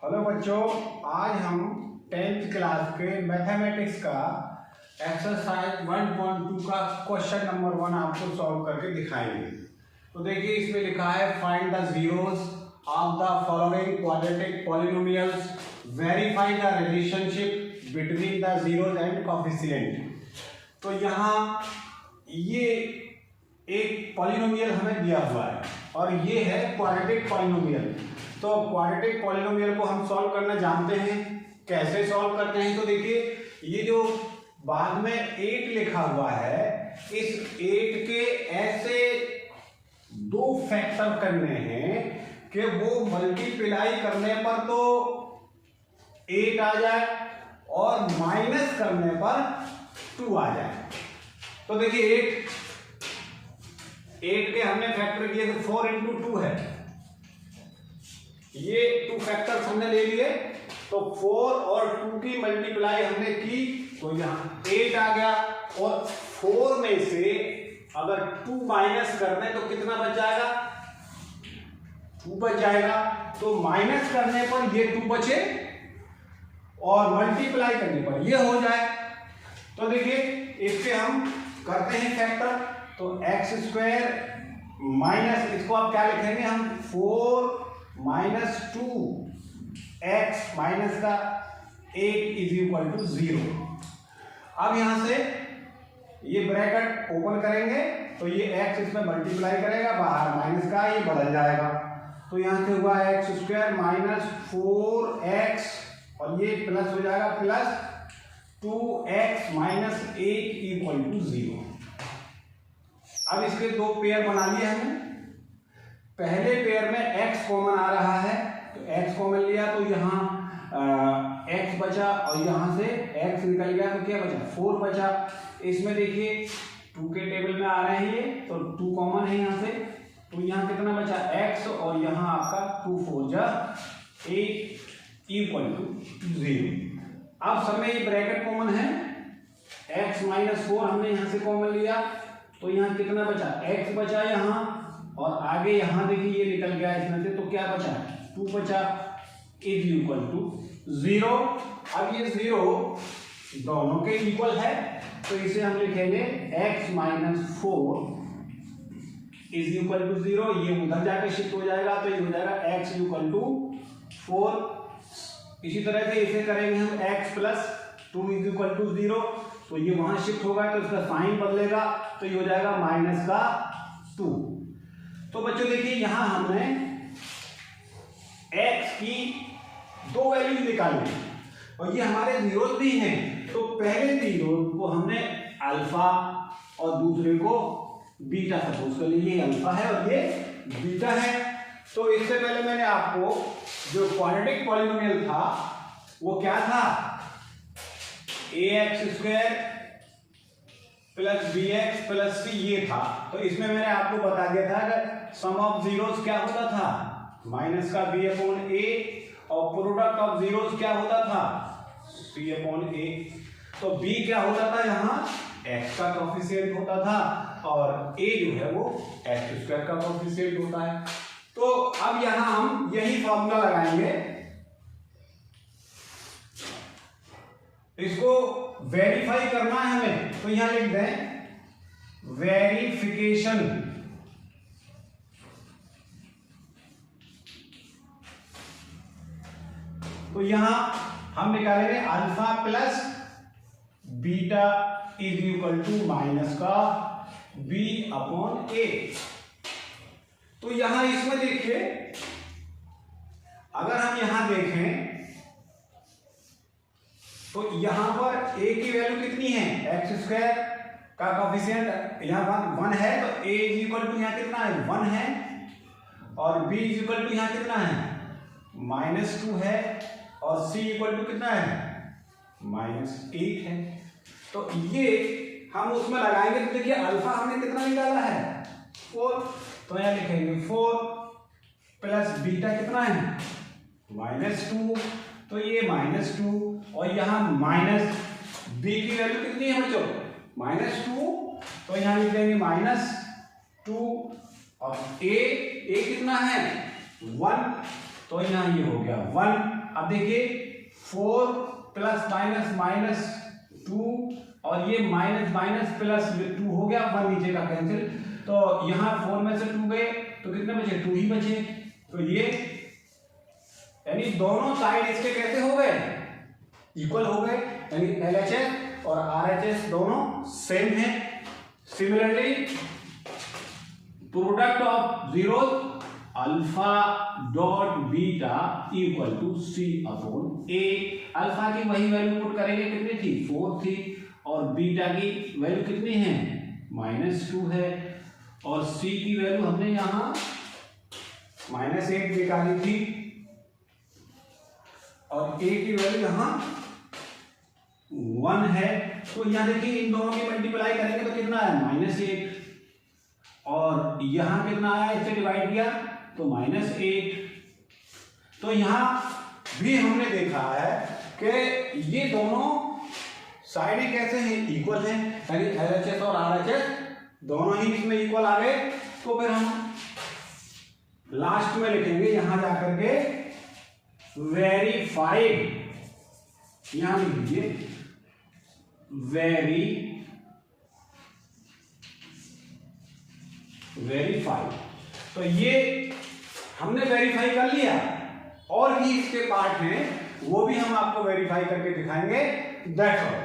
Hello बच्चों, आज हम 10th क्लास के मैथमेटिक्स का एक्सरसाइज 1.2 का क्वेश्चन नंबर 1 आपको सॉल्व करके दिखाएंगे। तो देखिए, इसमें लिखा है find the zeros of the following quadratic polynomials, verify the relationship between the zeros and coefficient. तो यहाँ ये एक पॉलिनोमियल हमें दिया हुआ है और ये है क्वाड्रेटिक पॉलिनोमियल। तो क्वाड्रेटिक पॉलिनोमियल को हम सॉल्व करना जानते हैं। कैसे सॉल्व करते हैं? तो देखिए, ये जो बाद में 8 लिखा हुआ है, इस 8 के ऐसे दो फैक्टर करने हैं कि वो मल्टीप्लाई करने पर तो 8 आ जाए और माइनस करने पर 2 आ जाए। तो देखिए, 8 के हमने फैक्टर किए तो 4 × 2 है, ये 2 फैक्टर्स हमने ले लिए। तो 4 और 2 की मल्टीप्लाई हमने की तो यहाँ 8 आ गया और 4 में से अगर 2 माइनस कर दें तो कितना बच जाएगा? 2 बच जाएगा। तो माइनस करने पर ये 2 बचे और मल्टीप्लाई करने पर ये हो जाए। तो देखिए, इससे हम करते हैं फैक्टर। तो x² माइनस, इसको आप क्या लिखेंगे हम? 4 माइनस 2x माइनस का 8 = 0। अब यहां से ये ब्रैकेट ओपन करेंगे तो ये x इसमें मल्टीप्लाई करेगा, बाहर माइनस का ये बदल जाएगा। तो यहां से हुआ x² माइनस 4x और ये प्लस हो जाएगा प्लस 2x माइनस 8 = 0। अब इसके दो पेयर बना लिए हमने। पहले पेयर में x कॉमन आ रहा है तो x कॉमन लिया तो यहाँ x बचा और यहाँ से x निकल गया तो क्या बचा? 4 बचा। इसमें देखिए 2 के टेबल में आ रहे हैं ये, तो 2 कॉमन है यहाँ से, तो यहाँ कितना बचा? x और यहाँ आपका 2 4 जा 8 = 0। अब सब में ये ब्रैकेट कॉमन है, x माइनस 4 हमने यहाँ से कॉमन लिया तो यहाँ कितना बचा? x बचा यहाँ और आगे यहाँ देखिए ये निकल गया इसमें से, तो क्या बचा? 2 बचा = 0। अब ये 0 दोनों के इक्वल है तो इसे हम लिखेंगे x माइनस 4 = 0। ये उधर जाके शिफ्ट हो जाएगा तो ये हो जाएगा x = 4। इसी तरह से इसे करेंगे हम x प्लस 2 = 0, तो ये वहां शिफ्ट होगा तो इसका साइन बदलेगा तो ये हो जाएगा -2। तो बच्चों देखिए, यहां हमने x की 2 वैल्यूज निकाली और ये हमारे जीरोस भी हैं। तो पहले जीरो को हमने अल्फा और दूसरे को बीटा सपोज कर लीजिए, अल्फा है और ये बीटा है। तो इससे पहले मैंने आपको जो क्वाड्रेटिक पॉलिनोमियल था वो क्या था? ax² plus bx plus c ये था। तो इसमें मैंने आपको बता दिया था कि सम ऑफ जीरोस क्या होता था? माइनस का b/a और प्रोडक्ट ऑफ जीरोस क्या होता था? c/a। तो b क्या होता था? यहाँ x का कोएफिशिएंट होता था और a जो है वो x² का कोएफिशिएंट होता है। तो अब यहां हम यही फॉर्मूला लगाएंगे, इसको वेरीफाई करना है हमें। तो यहां लिख दें वेरिफिकेशन। तो यहां हम निकालेंगे अल्फा प्लस बीटा = माइनस का b/a। तो यहां इसमें देखिए, अगर हम यहां देखें तो यहां पर a की वैल्यू कितनी है? x² का कोएफिशिएंट यहां 1 है तो a = यहां कितना है? 1 है और b = यहां कितना है? -2 है और c = कितना है? -8 है। तो ये हम उसमें लगाएंगे तो देखिए, अल्फा हमने कितना निकाला है? 4। तो यहां लिखेंगे 4 प्लस बीटा कितना है? -2, तो ये -2 और यहाँ माइनस b की वैल्यू कितनी है बच्चों? -2, तो यहाँ लिख देंगे -2 और a कितना है? 1, तो यहाँ ये हो गया 1 अब देखिए 4 प्लस माइनस माइनस 2 और ये माइनस माइनस प्लस 2 हो गया, 1 नीचे का कैंसिल, तो यहाँ 4 में से 2 गए तो कितने बचे, 2 ही बचे। तो ये यानी दोनों साइड इसके कैसे हो गए, इक्वल हो गए, यानी LHS और RHS दोनों सेम है। Similarly product of zeros alpha dot beta equal to C upon A। Alpha की वही वैल्यू पुट करेंगे, कितनी थी, 4 थी, और बीटा की वैल्यू कितनी है, -2 है, और C की वैल्यू हमने यहां -8 निकाली थी, और A की वैल्यू यहां 1 है। तो यहां देखिए इन दोनों की मल्टीप्लाई करेंगे तो कितना है, -8, और यहां कितना आया, इससे डिवाइड किया तो -8। तो यहां भी हमने देखा है कि ये दोनों साइडें कैसे हैं, इक्वल हैं, यानी LHS और RHS दोनों ही इसमें इक्वल आ गए। तो फिर हम लास्ट में लिखेंगे यहां जाकर के वेरीफाइड, यहां लिख लीजिए वेरीफाइड। तो ये हमने वेरीफाई कर लिया, और भी इसके पार्ट हैं वो भी हम आपको वेरीफाई करके दिखाएंगे। That's all.